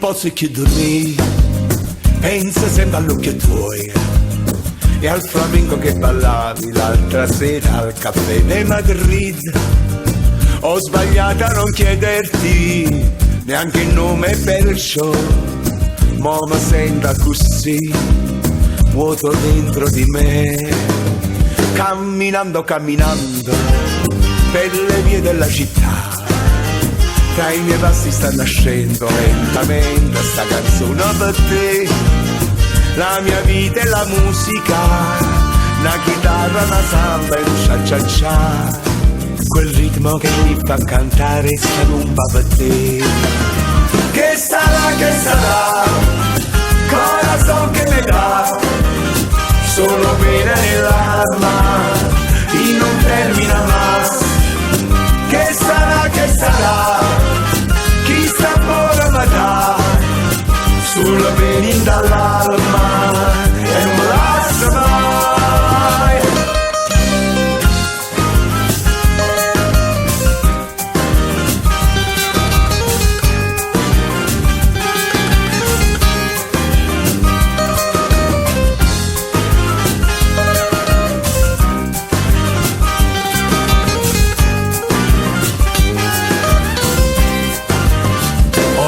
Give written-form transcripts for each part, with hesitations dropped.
posso più dormire, penso sempre all'occhi tuoi e al flamenco che ballavi l'altra sera al caffè di Madrid. Ho sbagliato a non chiederti neanche il nome, perciò ma mi sembra così vuoto dentro di me. Camminando, camminando per le vie della città, tra i miei passi sta nascendo lentamente sta canzone per te. La mia vita è la musica, una chitarra, una samba e un cia-cia-cia, quel ritmo che mi fa cantare sta rumba per te. Che sarà, corazon che mi dà, solo pena nell'alma, y non termina más. Che sarà, chissà pure mi dà, sulla pena dall'alma, e non mi lascia mai.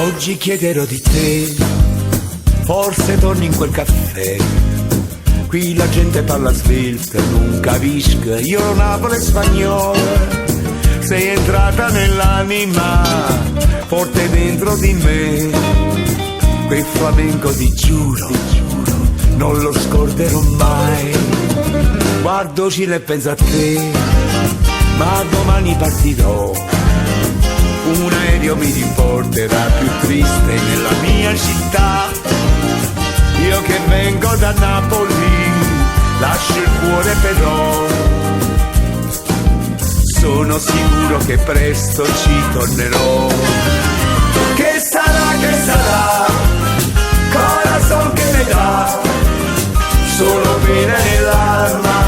Oggi chiederò di te, forse torni in quel caffè, qui la gente parla svelta, non capisco, io Napoli spagnola, sei entrata nell'anima, forte dentro di me, quel flamenco ti giuro, non lo scorderò mai, guardo Cile e penso a te, ma domani partirò. Un aereo mi riporterà più triste nella mia città. Io che vengo da Napoli, lascio il cuore però. Sono sicuro che presto ci tornerò. Che sarà, corazon che mi dà, solo pena nell'alma.